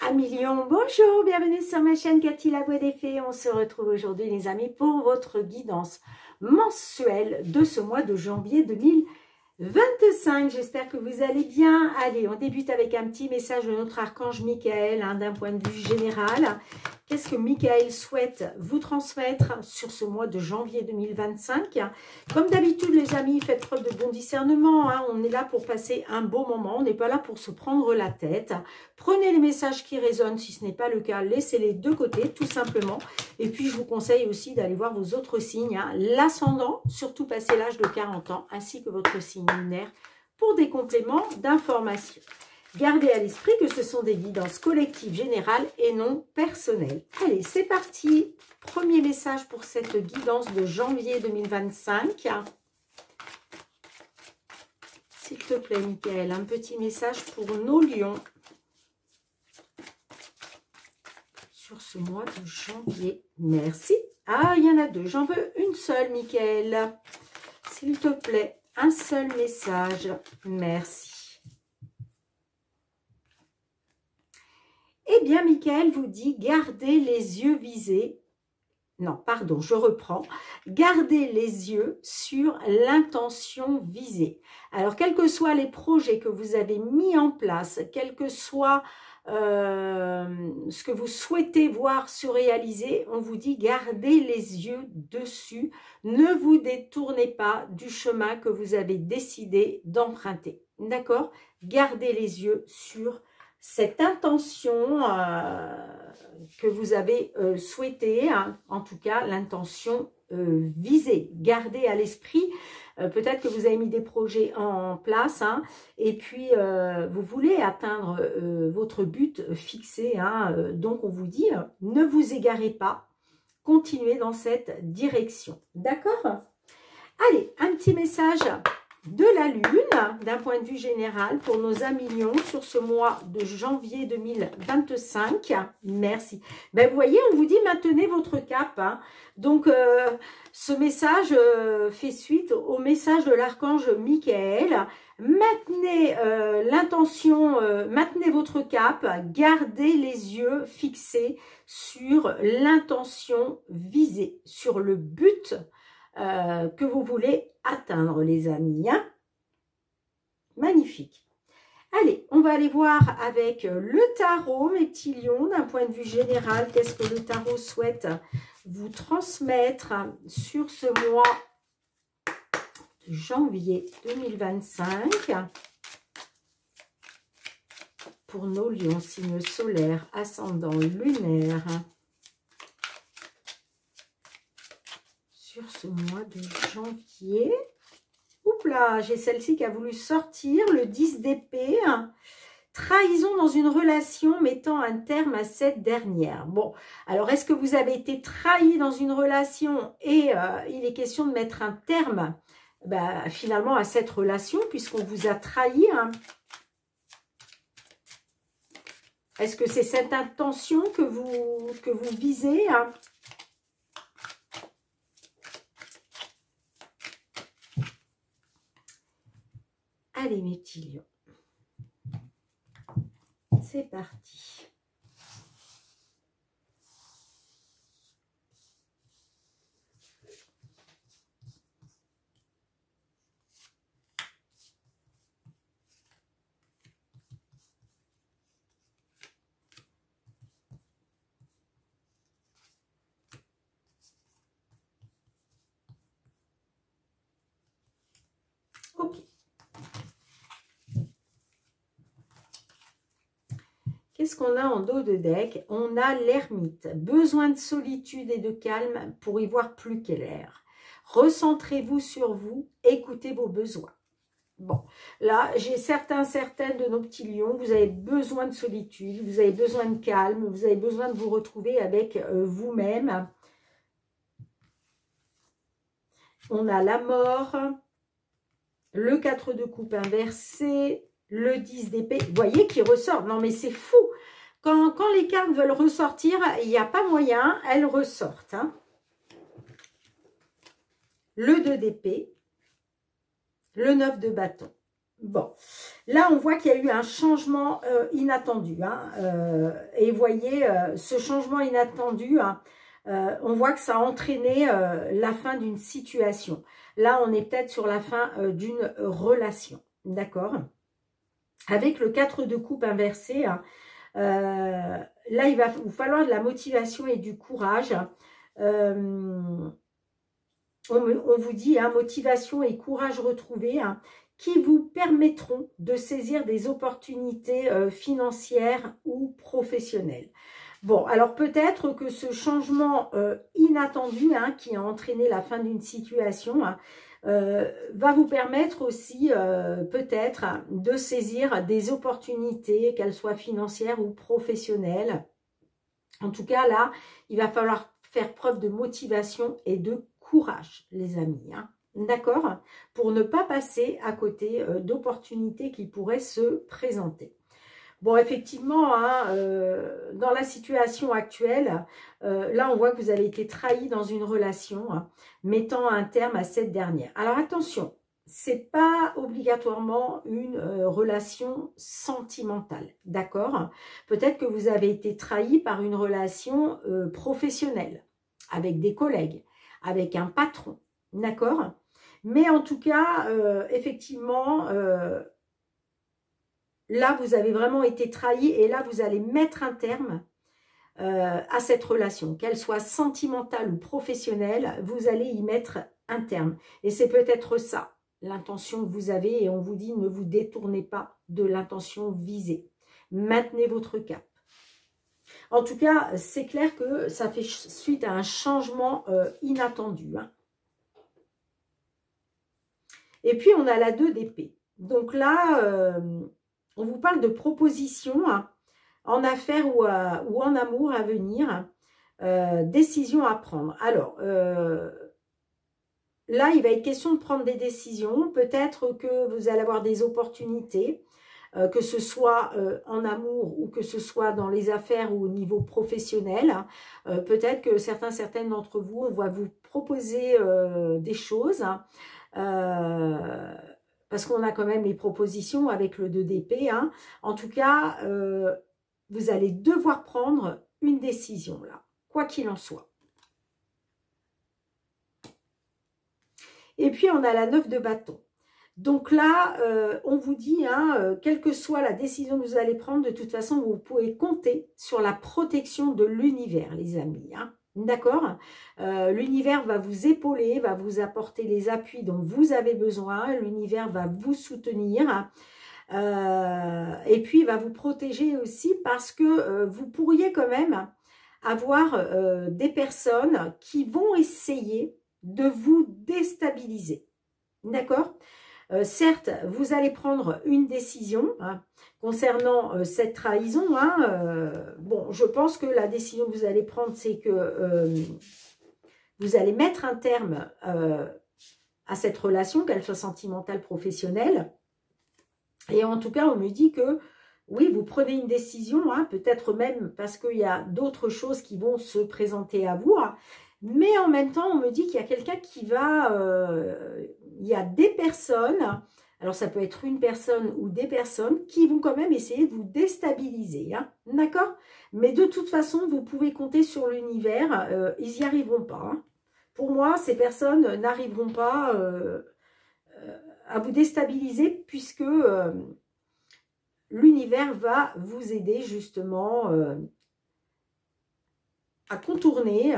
Amis Lion, bonjour, bienvenue sur ma chaîne Cathy la Voix des Fées. On se retrouve aujourd'hui les amis pour votre guidance mensuelle de ce mois de janvier 2025. J'espère que vous allez bien. Allez, on débute avec un petit message de notre archange Michael, d'un point de vue général. Qu'est-ce que Michael souhaite vous transmettre sur ce mois de janvier 2025? Comme d'habitude les amis, faites preuve de bon discernement. On est là pour passer un beau moment. On n'est pas là pour se prendre la tête. Prenez les messages qui résonnent. Si ce n'est pas le cas, laissez-les de côté tout simplement. Et puis je vous conseille aussi d'aller voir vos autres signes. L'ascendant, surtout passé l'âge de 40 ans, ainsi que votre signe lunaire pour des compléments d'information. Gardez à l'esprit que ce sont des guidances collectives générales et non personnelles. Allez, c'est parti. Premier message pour cette guidance de janvier 2025. S'il te plaît, Michael, un petit message pour nos lions sur ce mois de janvier. Merci. Ah, il y en a deux. J'en veux une seule, Michael. S'il te plaît, un seul message. Merci. Eh bien, Michael vous dit, gardez les yeux visés. Non, pardon, je reprends. Gardez les yeux sur l'intention visée. Alors, quels que soient les projets que vous avez mis en place, quel que soit ce que vous souhaitez voir se réaliser, on vous dit, gardez les yeux dessus. Ne vous détournez pas du chemin que vous avez décidé d'emprunter. D'accord? Gardez les yeux sur cette intention que vous avez souhaitée, en tout cas l'intention visée. Gardez à l'esprit, peut-être que vous avez mis des projets en place, et puis vous voulez atteindre votre but fixé, donc on vous dit, ne vous égarez pas, continuez dans cette direction. D'accord? Allez, un petit message de la Lune, d'un point de vue général, pour nos amis lions sur ce mois de janvier 2025. Merci. Ben, vous voyez, on vous dit, maintenez votre cap. Donc, ce message fait suite au message de l'archange Michael. Maintenez l'intention, maintenez votre cap, gardez les yeux fixés sur l'intention visée, sur le but que vous voulez atteindre, les amis. Magnifique. Allez, on va aller voir avec le tarot, mes petits lions, d'un point de vue général, qu'est-ce que le tarot souhaite vous transmettre sur ce mois de janvier 2025 pour nos lions, signe solaire, ascendant lunaire. Sur ce mois de janvier. Oups là, j'ai celle-ci qui a voulu sortir, le 10 d'épée. Trahison dans une relation mettant un terme à cette dernière. Bon, alors est-ce que vous avez été trahi dans une relation et il est question de mettre un terme finalement à cette relation puisqu'on vous a trahi, Est-ce que c'est cette intention que vous visez, Allez, mes petits lions, c'est parti. Ok. Qu'est-ce qu'on a en dos de deck? On a l'ermite. Besoin de solitude et de calme pour y voir plus clair. Recentrez-vous sur vous, écoutez vos besoins. Bon, là, j'ai certaines de nos petits lions. Vous avez besoin de solitude, vous avez besoin de calme, vous avez besoin de vous retrouver avec vous-même. On a la mort, le 4 de coupe inversé, le 10 d'épée, vous voyez, qui ressort. Non, mais c'est fou. Quand les cartes veulent ressortir, il n'y a pas moyen, elles ressortent. Le 2 d'épée, le 9 de bâton. Bon, là, on voit qu'il y a eu un changement inattendu. Hein, et vous voyez, ce changement inattendu, hein, on voit que ça a entraîné la fin d'une situation. Là, on est peut-être sur la fin d'une relation. D'accord? Avec le 4 de coupe inversé, hein, là, il va vous falloir de la motivation et du courage. On vous dit, hein, motivation et courage retrouvés, hein, qui vous permettront de saisir des opportunités financières ou professionnelles. Bon, alors peut-être que ce changement inattendu, hein, qui a entraîné la fin d'une situation, hein, va vous permettre aussi peut-être de saisir des opportunités, qu'elles soient financières ou professionnelles. En tout cas, là, il va falloir faire preuve de motivation et de courage, les amis. Hein. D'accord? Pour ne pas passer à côté d'opportunités qui pourraient se présenter. Bon, effectivement, hein, dans la situation actuelle, là, on voit que vous avez été trahi dans une relation, hein, mettant un terme à cette dernière. Alors, attention, c'est pas obligatoirement une relation sentimentale, d'accord? Peut-être que vous avez été trahi par une relation professionnelle, avec des collègues, avec un patron, d'accord? Mais en tout cas, effectivement, là, vous avez vraiment été trahi et là, vous allez mettre un terme à cette relation. Qu'elle soit sentimentale ou professionnelle, vous allez y mettre un terme. Et c'est peut-être ça, l'intention que vous avez. Et on vous dit, ne vous détournez pas de l'intention visée. Maintenez votre cap. En tout cas, c'est clair que ça fait suite à un changement inattendu. Hein. Et puis, on a la 2 d'épée. Donc là, on vous parle de propositions hein, en affaires ou en amour à venir, décisions à prendre. Alors, là, il va être question de prendre des décisions. Peut-être que vous allez avoir des opportunités, que ce soit en amour ou que ce soit dans les affaires ou au niveau professionnel. Peut-être que certaines d'entre vous, on va vous proposer des choses. Parce qu'on a quand même les propositions avec le 2 d'épée. Hein. En tout cas, vous allez devoir prendre une décision là, quoi qu'il en soit. Et puis, on a la 9 de bâton. Donc là, on vous dit, hein, quelle que soit la décision que vous allez prendre, de toute façon, vous pouvez compter sur la protection de l'univers, les amis. Hein. D'accord? L'univers va vous épauler, va vous apporter les appuis dont vous avez besoin. L'univers va vous soutenir. Et puis, il va vous protéger aussi parce que vous pourriez quand même avoir des personnes qui vont essayer de vous déstabiliser. D'accord? Certes, vous allez prendre une décision hein, concernant cette trahison. Hein, bon, je pense que la décision que vous allez prendre, c'est que vous allez mettre un terme à cette relation, qu'elle soit sentimentale, professionnelle. Et en tout cas, on me dit que, oui, vous prenez une décision, hein, peut-être même parce qu'il y a d'autres choses qui vont se présenter à vous. Hein, mais en même temps, on me dit qu'il y a quelqu'un qui va... il y a des personnes, alors ça peut être une personne ou des personnes, qui vont quand même essayer de vous déstabiliser. Hein, d'accord? Mais de toute façon, vous pouvez compter sur l'univers. Ils n'y arriveront pas. Hein. Pour moi, ces personnes n'arriveront pas à vous déstabiliser puisque l'univers va vous aider justement à contourner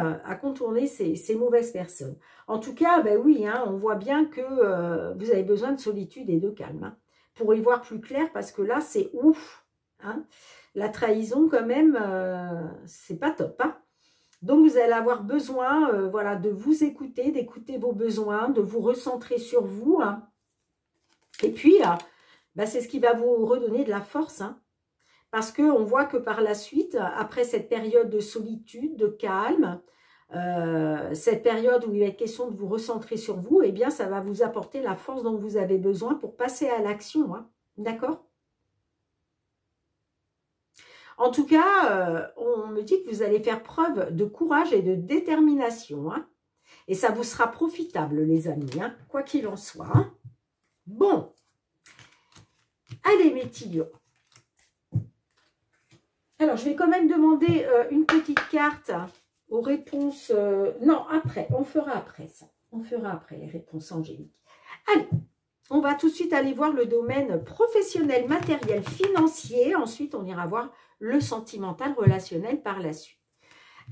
ces mauvaises personnes. En tout cas, ben oui, hein, on voit bien que vous avez besoin de solitude et de calme hein, pour y voir plus clair, parce que là, c'est ouf. Hein. La trahison, quand même, c'est pas top. Hein. Donc, vous allez avoir besoin voilà, de vous écouter, d'écouter vos besoins, de vous recentrer sur vous. Hein. Et puis, ben, c'est ce qui va vous redonner de la force, hein. Parce qu'on voit que par la suite, après cette période de solitude, de calme, cette période où il va être question de vous recentrer sur vous, eh bien, ça va vous apporter la force dont vous avez besoin pour passer à l'action. Hein. D'accord? En tout cas, on me dit que vous allez faire preuve de courage et de détermination. Hein. Et ça vous sera profitable, les amis, hein, quoi qu'il en soit. Hein. Bon. Allez, mes petits lions. Alors, je vais quand même demander une petite carte aux réponses... non, après, on fera après ça. On fera après les réponses angéliques. Allez, on va tout de suite aller voir le domaine professionnel, matériel, financier. Ensuite, on ira voir le sentimental, relationnel par la suite.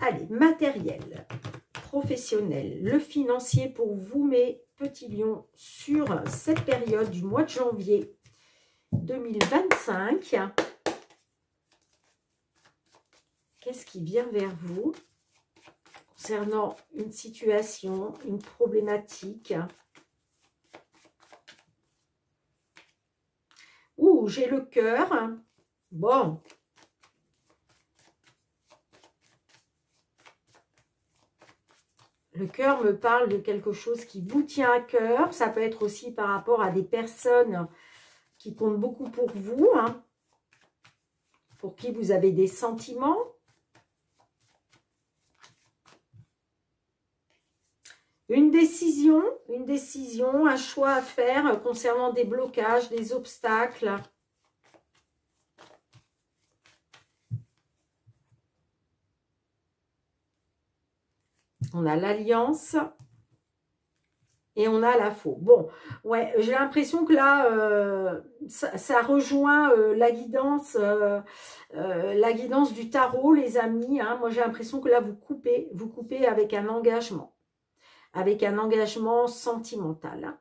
Allez, matériel, professionnel, le financier pour vous, mes petits lions, sur cette période du mois de janvier 2025. Qu'est-ce qui vient vers vous concernant une situation, une problématique? Ouh, j'ai le cœur. Bon. Le cœur me parle de quelque chose qui vous tient à cœur. Ça peut être aussi par rapport à des personnes qui comptent beaucoup pour vous, hein, pour qui vous avez des sentiments. Une décision, un choix à faire concernant des blocages, des obstacles. On a l'alliance et on a la faux. Bon, ouais, j'ai l'impression que là, ça rejoint la guidance du tarot, les amis. Hein. Moi, j'ai l'impression que là, vous coupez avec un engagement sentimental. Hein.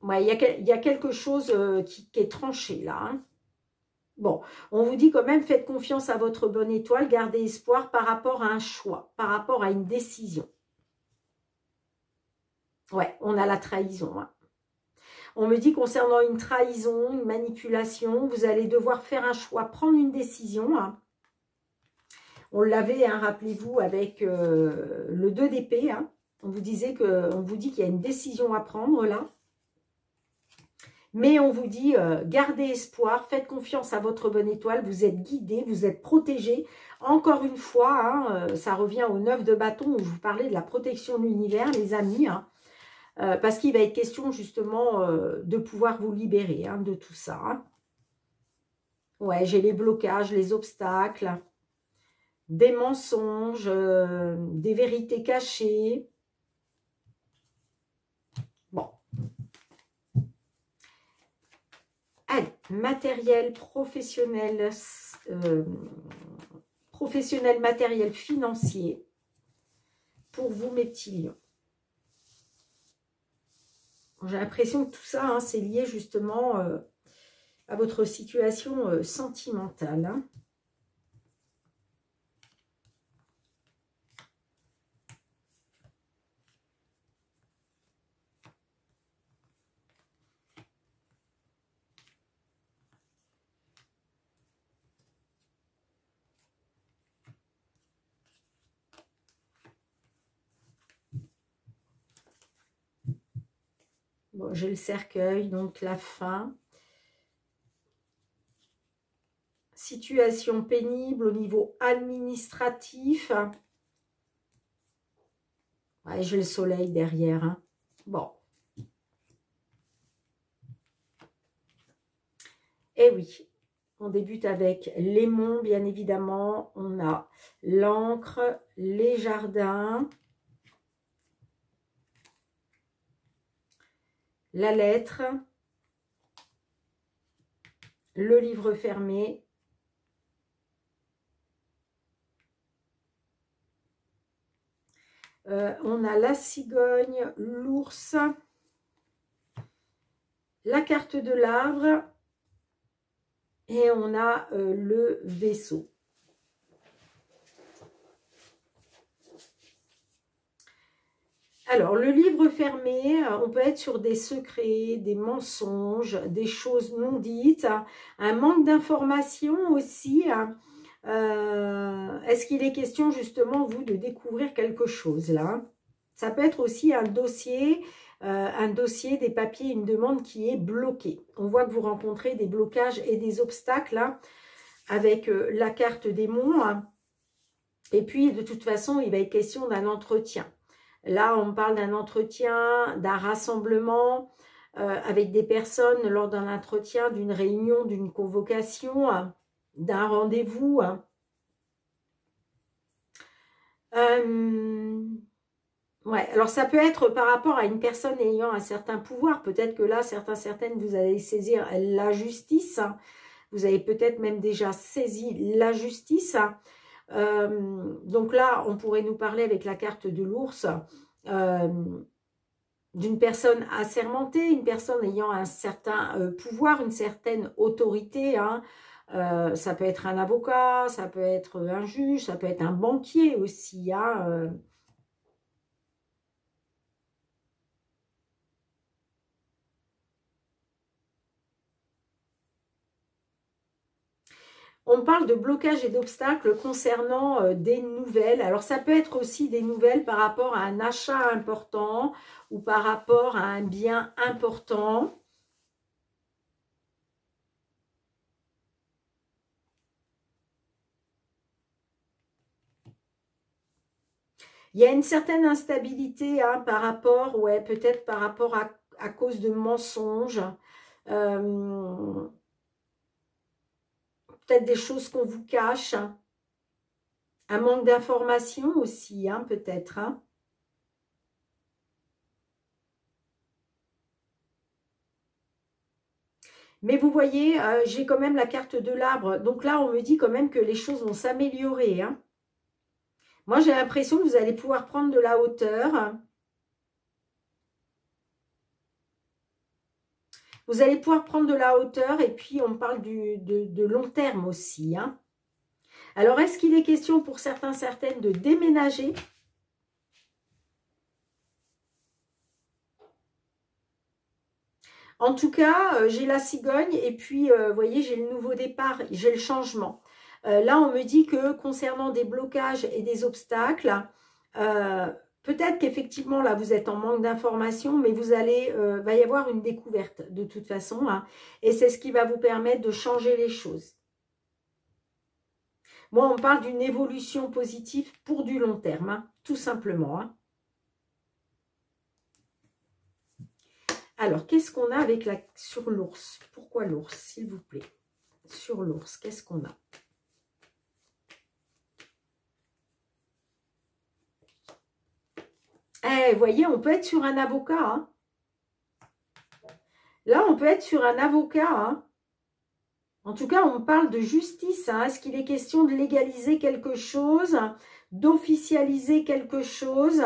Ouais, il y a quelque chose qui est tranché là. Hein. Bon, on vous dit quand même, faites confiance à votre bonne étoile, gardez espoir par rapport à un choix, par rapport à une décision. Ouais, on a la trahison. Hein. On me dit concernant une trahison, une manipulation, vous allez devoir faire un choix, prendre une décision. Hein. On l'avait, hein, rappelez-vous, avec le 2 d'épée. Hein. On vous dit qu'il y a une décision à prendre là. Mais on vous dit, gardez espoir, faites confiance à votre bonne étoile, vous êtes guidés, vous êtes protégés. Encore une fois, hein, ça revient au 9 de bâton où je vous parlais de la protection de l'univers, les amis. Hein, parce qu'il va être question justement de pouvoir vous libérer hein, de tout ça. Hein. Ouais, j'ai les blocages, les obstacles, des mensonges, des vérités cachées. Bon. Allez, matériel, professionnel, matériel, financier, pour vous, mes petits lions. J'ai l'impression que tout ça, hein, c'est lié justement à votre situation sentimentale. Hein. Bon, j'ai le cercueil, donc la fin. Situation pénible au niveau administratif. Ouais, j'ai le soleil derrière. Hein. Bon. Et oui, on débute avec l'aimant, bien évidemment. On a l'encre, les jardins. La lettre, le livre fermé, on a la cigogne, l'ours, la carte de l'arbre et on a le vaisseau. Alors, le livre fermé, on peut être sur des secrets, des mensonges, des choses non dites, un manque d'informations aussi. Est-ce qu'il est question justement, vous, de découvrir quelque chose là? Ça peut être aussi un dossier, des papiers, une demande qui est bloquée. On voit que vous rencontrez des blocages et des obstacles là, avec la carte des monts. Et puis, de toute façon, il va être question d'un entretien. Là, on parle d'un entretien, d'un rassemblement, avec des personnes lors d'un entretien, d'une réunion, d'une convocation, d'un rendez-vous. Ouais, alors ça peut être par rapport à une personne ayant un certain pouvoir. Peut-être que là, certaines, vous allez saisir la justice. Vous avez peut-être même déjà saisi la justice. Donc là, on pourrait nous parler avec la carte de l'ours d'une personne assermentée, une personne ayant un certain pouvoir, une certaine autorité. Ça peut être un avocat, ça peut être un juge, ça peut être un banquier aussi. On parle de blocage et d'obstacles concernant des nouvelles. Alors, ça peut être aussi des nouvelles par rapport à un achat important ou par rapport à un bien important. Il y a une certaine instabilité par rapport, ouais, peut-être par rapport à cause de mensonges. Peut-être des choses qu'on vous cache. Un manque d'information aussi, peut-être. Mais vous voyez, j'ai quand même la carte de l'arbre. Donc là, on me dit quand même que les choses vont s'améliorer. Moi, j'ai l'impression que vous allez pouvoir prendre de la hauteur. Vous allez pouvoir prendre de la hauteur et puis on parle de long terme aussi. Alors, est-ce qu'il est question pour certaines de déménager ? En tout cas, j'ai la cigogne et puis, vous voyez, j'ai le nouveau départ, j'ai le changement. Là, on me dit que concernant des blocages et des obstacles, peut-être qu'effectivement, là, vous êtes en manque d'informations, mais vous allez, va y avoir une découverte de toute façon. Et c'est ce qui va vous permettre de changer les choses. Moi, on parle d'une évolution positive pour du long terme, tout simplement. Alors, qu'est-ce qu'on a avec sur l'ours? Pourquoi l'ours, s'il vous plaît? Sur l'ours, qu'est-ce qu'on a? Vous voyez, on peut être sur un avocat. Là, on peut être sur un avocat. En tout cas, on parle de justice. Est-ce qu'il est question de légaliser quelque chose, d'officialiser quelque chose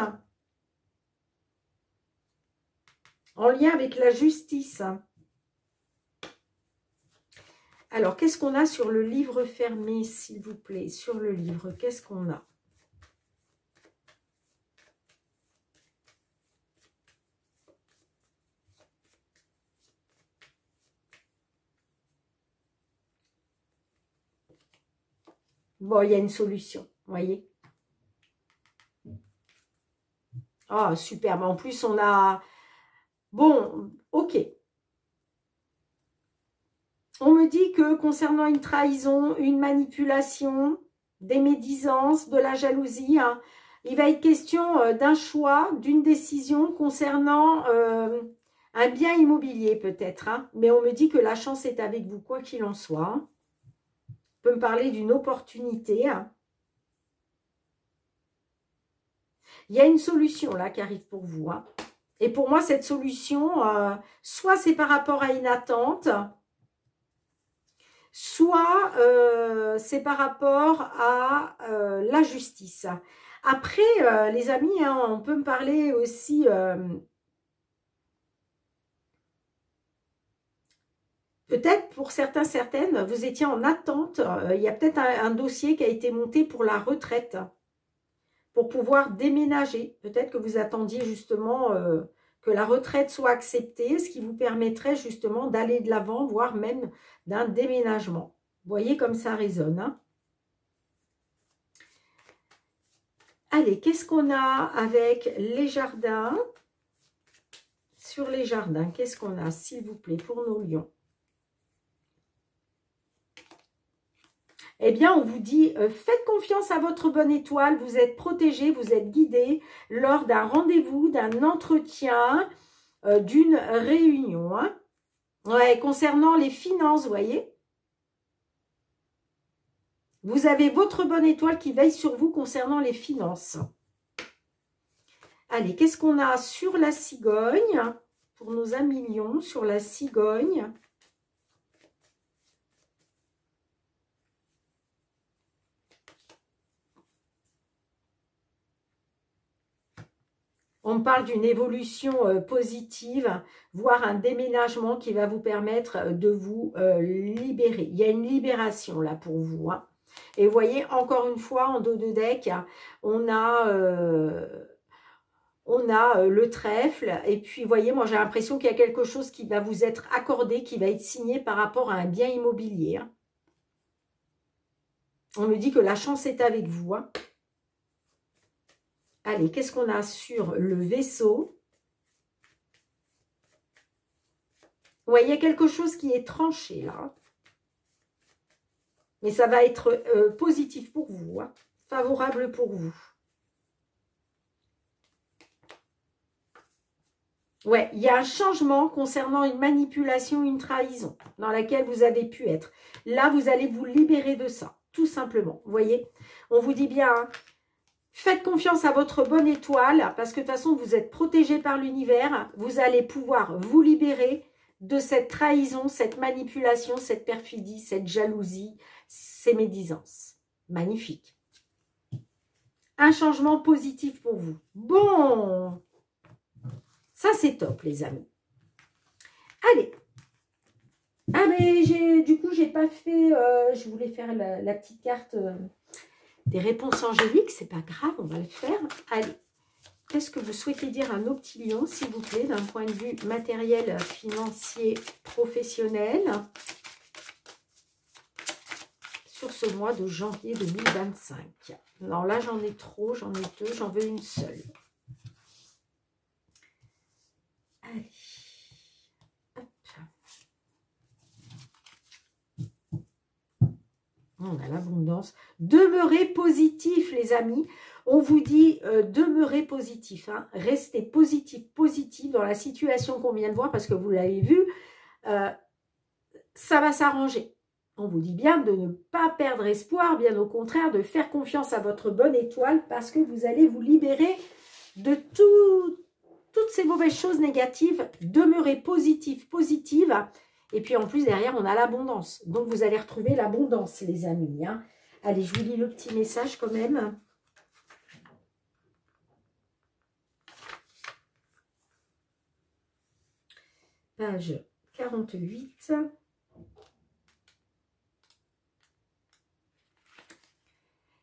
en lien avec la justice? Alors, qu'est-ce qu'on a sur le livre fermé, s'il vous plaît? Sur le livre, qu'est-ce qu'on a? Bon, il y a une solution, vous voyez. Ah, super. Mais en plus, on a... Bon, ok. On me dit que concernant une trahison, une manipulation, des médisances, de la jalousie, il va être question d'un choix, d'une décision concernant un bien immobilier peut-être. Mais on me dit que la chance est avec vous, quoi qu'il en soit. On peut me parler d'une opportunité. Il y a une solution là qui arrive pour vous. Et pour moi, cette solution, soit c'est par rapport à une attente, soit c'est par rapport à la justice. Après, les amis, on peut me parler aussi... peut-être pour certaines, vous étiez en attente. Il y a peut-être un dossier qui a été monté pour la retraite, pour pouvoir déménager. Peut-être que vous attendiez justement que la retraite soit acceptée, ce qui vous permettrait justement d'aller de l'avant, voire même d'un déménagement. Vous voyez comme ça résonne. Allez, qu'est-ce qu'on a avec les jardins? Sur les jardins, qu'est-ce qu'on a, s'il vous plaît, pour nos lions? Eh bien, on vous dit, faites confiance à votre bonne étoile, vous êtes protégé, vous êtes guidé lors d'un rendez-vous, d'un entretien. d'une réunion. Hein. Ouais, concernant les finances, vous voyez. Vous avez votre bonne étoile qui veille sur vous concernant les finances. Allez, qu'est-ce qu'on a sur la cigogne? Pour nos amis lions, sur la cigogne. On parle d'une évolution positive, voire un déménagement qui va vous permettre de vous libérer. Il y a une libération là pour vous. Hein. Et vous voyez, encore une fois, en dos de deck, on a le trèfle. Et puis, vous voyez, moi, j'ai l'impression qu'il y a quelque chose qui va vous être accordé, qui va être signé par rapport à un bien immobilier. Hein. On me dit que la chance est avec vous. Hein. Allez, qu'est-ce qu'on a sur le vaisseau? Vous voyez, il y a quelque chose qui est tranché là. Mais ça va être positif pour vous, hein, favorable pour vous. Ouais, il y a un changement concernant une manipulation, une trahison dans laquelle vous avez pu être. Là, vous allez vous libérer de ça, tout simplement. Vous voyez, on vous dit bien, hein, faites confiance à votre bonne étoile parce que de toute façon, vous êtes protégé par l'univers. Vous allez pouvoir vous libérer de cette trahison, cette manipulation, cette perfidie, cette jalousie, ces médisances. Magnifique. Un changement positif pour vous. Bon, ça c'est top les amis. Allez. Ah mais du coup j'ai pas fait, je voulais faire la petite carte des réponses angéliques. C'est pas grave, on va le faire. Allez. Qu'est-ce que vous souhaitez dire à nos petits lions, s'il vous plaît, d'un point de vue matériel, financier, professionnel, sur ce mois de janvier 2025. Non, là, j'en ai trop, j'en ai deux, j'en veux une seule. Allez. Hop. On a l'abondance. Demeurez positif, les amis. On vous dit, demeurez positif. Hein. Restez positif dans la situation qu'on vient de voir, parce que vous l'avez vu, ça va s'arranger. On vous dit bien de ne pas perdre espoir, bien au contraire, de faire confiance à votre bonne étoile, parce que vous allez vous libérer de toutes ces mauvaises choses négatives. Demeurez positive. Et puis en plus, derrière, on a l'abondance. Donc, vous allez retrouver l'abondance, les amis. Hein. Allez, je vous lis le petit message quand même. Page 48.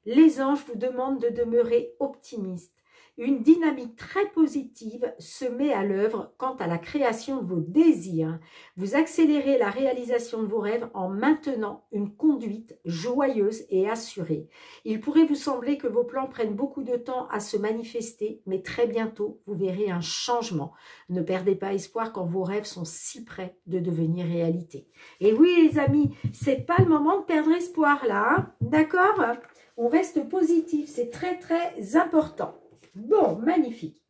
Les anges vous demandent de demeurer optimiste. Une dynamique très positive se met à l'œuvre quant à la création de vos désirs. Vous accélérez la réalisation de vos rêves en maintenant une conduite joyeuse et assurée. Il pourrait vous sembler que vos plans prennent beaucoup de temps à se manifester, mais très bientôt, vous verrez un changement. Ne perdez pas espoir quand vos rêves sont si près de devenir réalité. Et oui, les amis, c'est pas le moment de perdre espoir là, hein, d'accord? On reste positif, c'est très très important. Bon, magnifique.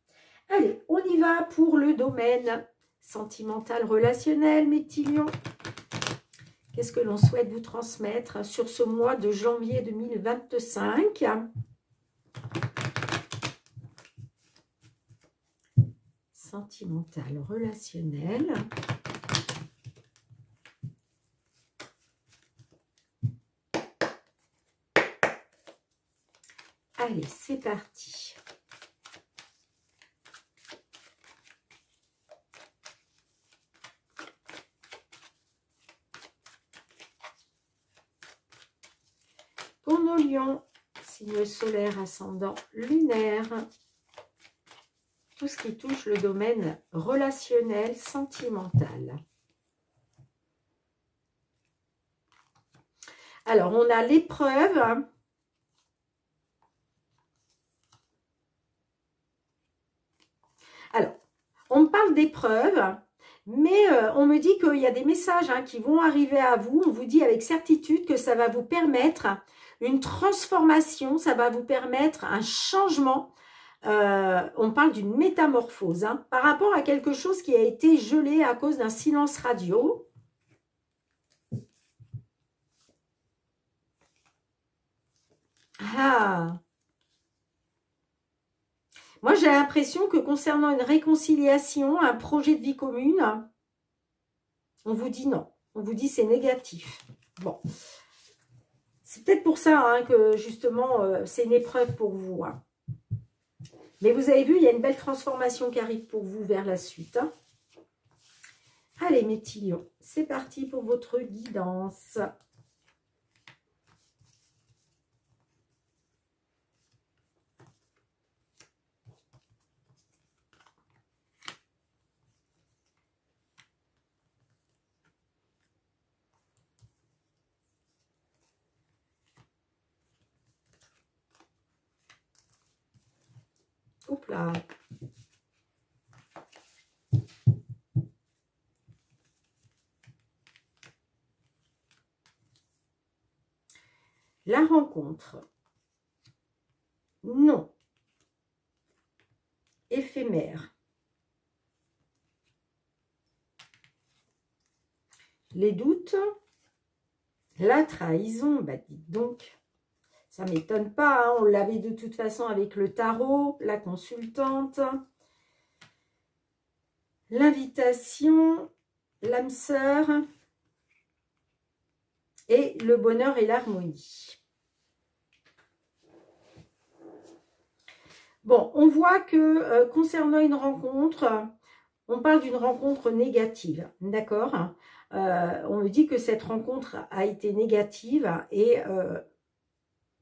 Allez, on y va pour le domaine sentimental, relationnel, mes petits lions. Qu'est-ce que l'on souhaite vous transmettre sur ce mois de janvier 2025 ? Sentimental, relationnel. Allez, c'est parti. Pour nos lions, signe solaire, ascendant, lunaire, tout ce qui touche le domaine relationnel, sentimental. Alors, on a l'épreuve. Alors, on me parle d'épreuve, mais on me dit qu'il y a des messages qui vont arriver à vous. On vous dit avec certitude que ça va vous permettre une transformation, ça va vous permettre un changement on parle d'une métamorphose, hein, par rapport à quelque chose qui a été gelé à cause d'un silence radio. Ah! Moi, j'ai l'impression que concernant une réconciliation, un projet de vie commune, on vous dit non. On vous dit c'est négatif. Bon. C'est peut-être pour ça hein, que justement, c'est une épreuve pour vous. Hein. Mais vous avez vu, il y a une belle transformation qui arrive pour vous vers la suite. Hein. Allez, mes petits lions, c'est parti pour votre guidance. Hop là. La rencontre. Non. Éphémère. Les doutes. La trahison. Bah dites donc. Ça ne m'étonne pas. Hein, on l'avait de toute façon avec le tarot. La consultante. L'invitation. L'âme sœur. Et le bonheur et l'harmonie. Bon, on voit que concernant une rencontre, on parle d'une rencontre négative, d'accord? On me dit que cette rencontre a été négative et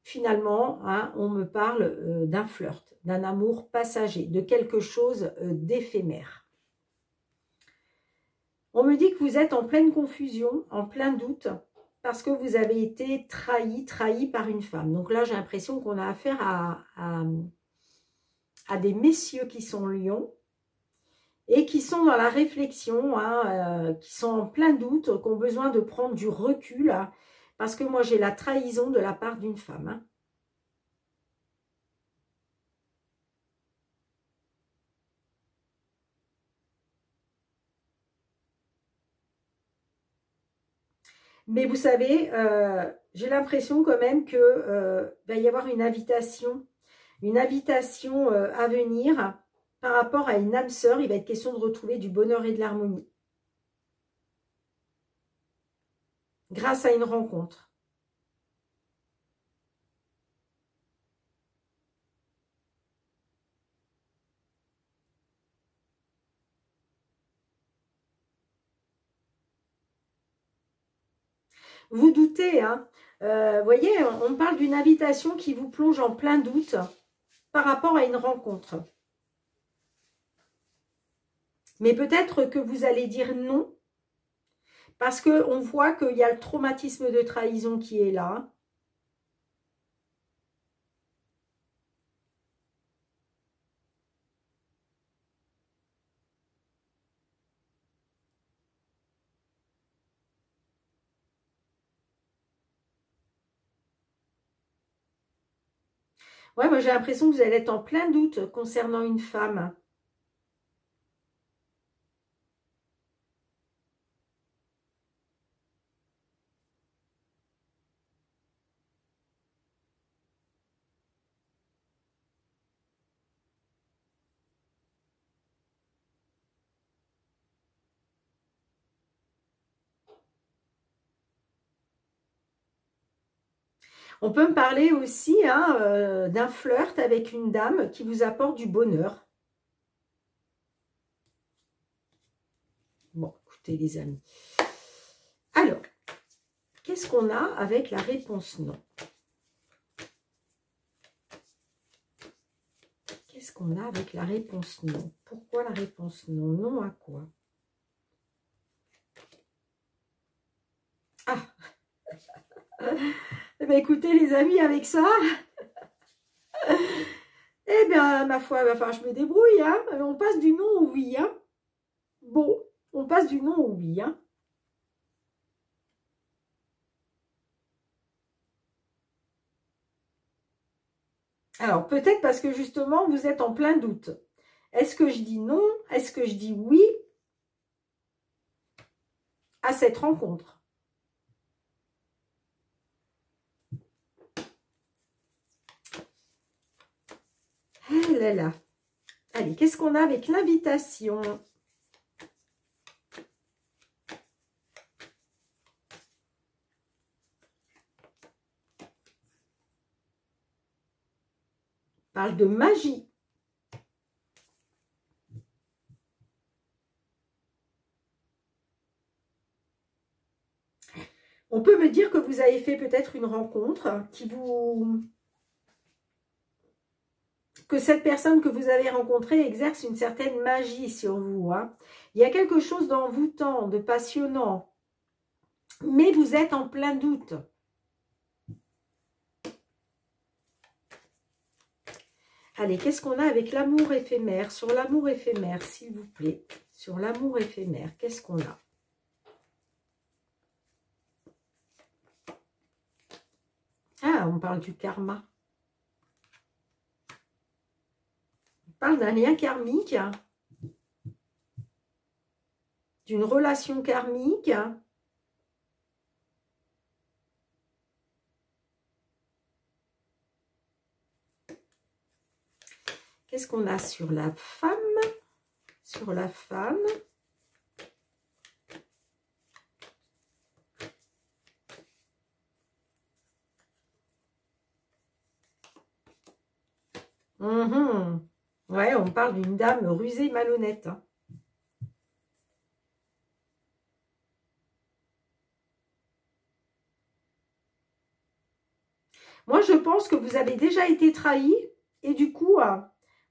finalement, hein, on me parle d'un flirt, d'un amour passager, de quelque chose d'éphémère. On me dit que vous êtes en pleine confusion, en plein doute, parce que vous avez été trahi par une femme. Donc là, j'ai l'impression qu'on a affaire à des messieurs qui sont lions et qui sont dans la réflexion, hein, qui sont en plein doute, qui ont besoin de prendre du recul, hein, parce que moi, j'ai la trahison de la part d'une femme. Hein. Mais vous savez, j'ai l'impression quand même qu'il va y avoir une invitation à venir par rapport à une âme sœur. Il va être question de retrouver du bonheur et de l'harmonie. Grâce à une rencontre. Vous doutez, hein, voyez, on parle d'une invitation qui vous plonge en plein doute par rapport à une rencontre. Mais peut-être que vous allez dire non, parce qu'on voit qu'il y a le traumatisme de trahison qui est là. Ouais, moi j'ai l'impression que vous allez être en plein doute concernant une femme. On peut me parler aussi hein, d'un flirt avec une dame qui vous apporte du bonheur. Bon, écoutez les amis. Alors, qu'est-ce qu'on a avec la réponse non? Qu'est-ce qu'on a avec la réponse non? Pourquoi la réponse non? Non à quoi? Ah eh bien, écoutez les amis, avec ça, eh bien, ma foi, enfin, je me débrouille, hein. On passe du non au oui, hein. Bon, on passe du non au oui, hein. Alors, peut-être parce que justement, vous êtes en plein doute. Est-ce que je dis non? Est-ce que je dis oui à cette rencontre? Ah là là. Allez, qu'est-ce qu'on a avec l'invitation? On parle de magie. On peut me dire que vous avez fait peut-être une rencontre qui vous... que cette personne que vous avez rencontrée exerce une certaine magie sur vous. Hein. Il y a quelque chose d'envoûtant, de passionnant, mais vous êtes en plein doute. Allez, qu'est-ce qu'on a avec l'amour éphémère? Sur l'amour éphémère, s'il vous plaît. Sur l'amour éphémère, qu'est-ce qu'on a? Ah, on parle du karma. On parle d'un lien karmique, d'une relation karmique. Qu'est-ce qu'on a sur la femme? Sur la femme. Ouais, on parle d'une dame rusée, malhonnête. Hein. Moi, je pense que vous avez déjà été trahi et du coup,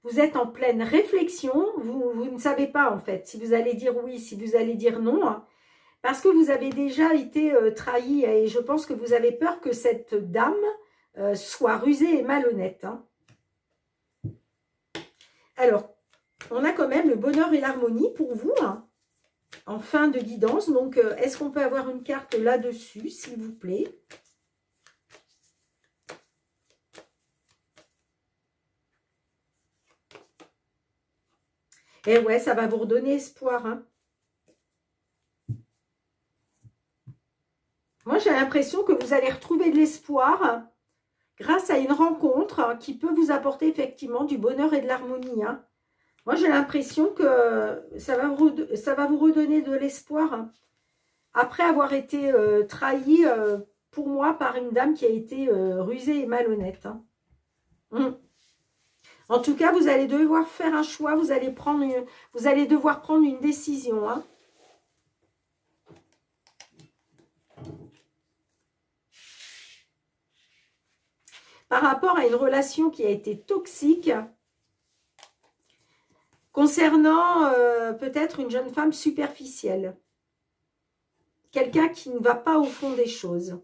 vous êtes en pleine réflexion. Vous ne savez pas, en fait, si vous allez dire oui, si vous allez dire non. Hein, parce que vous avez déjà été trahi et je pense que vous avez peur que cette dame soit rusée et malhonnête. Hein. Alors, on a quand même le bonheur et l'harmonie pour vous, hein, en fin de guidance. Donc, est-ce qu'on peut avoir une carte là-dessus, s'il vous plaît? Et ouais, ça va vous redonner espoir. Hein. Moi, j'ai l'impression que vous allez retrouver de l'espoir grâce à une rencontre qui peut vous apporter effectivement du bonheur et de l'harmonie. Hein. Moi, j'ai l'impression que ça va vous redonner de l'espoir hein, après avoir été trahi, pour moi, par une dame qui a été rusée et malhonnête. Hein. En tout cas, vous allez devoir faire un choix, vous allez devoir prendre une décision. Hein. Par rapport à une relation qui a été toxique, concernant peut-être une jeune femme superficielle. Quelqu'un qui ne va pas au fond des choses,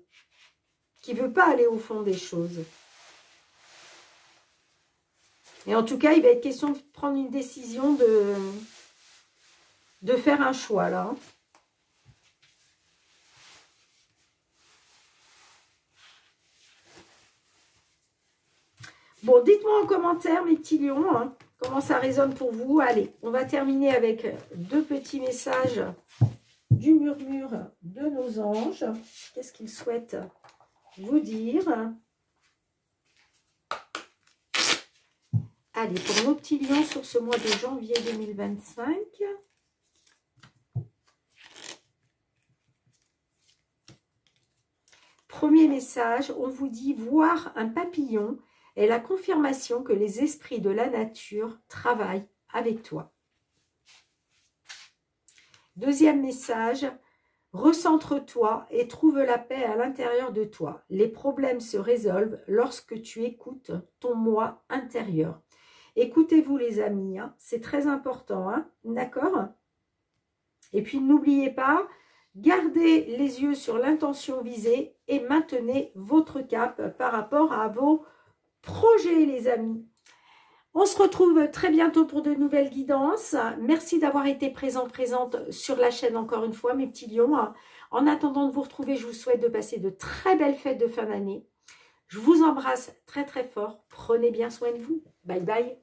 qui ne veut pas aller au fond des choses. Et en tout cas, il va être question de prendre une décision, de faire un choix là. Hein. Bon, dites-moi en commentaire, mes petits lions, hein, comment ça résonne pour vous. Allez, on va terminer avec 2 petits messages du murmure de nos anges. Qu'est-ce qu'ils souhaitent vous dire? Allez, pour nos petits lions sur ce mois de janvier 2025. Premier message, on vous dit voir un papillon est la confirmation que les esprits de la nature travaillent avec toi. Deuxième message, recentre-toi et trouve la paix à l'intérieur de toi. Les problèmes se résolvent lorsque tu écoutes ton moi intérieur. Écoutez-vous les amis, hein, c'est très important, hein, d'accord? Et puis n'oubliez pas, gardez les yeux sur l'intention visée et maintenez votre cap par rapport à vos projets les amis. On se retrouve très bientôt pour de nouvelles guidances. Merci d'avoir été présente sur la chaîne encore une fois, mes petits lions. En attendant de vous retrouver, je vous souhaite de passer de très belles fêtes de fin d'année. Je vous embrasse très très fort. Prenez bien soin de vous. Bye bye.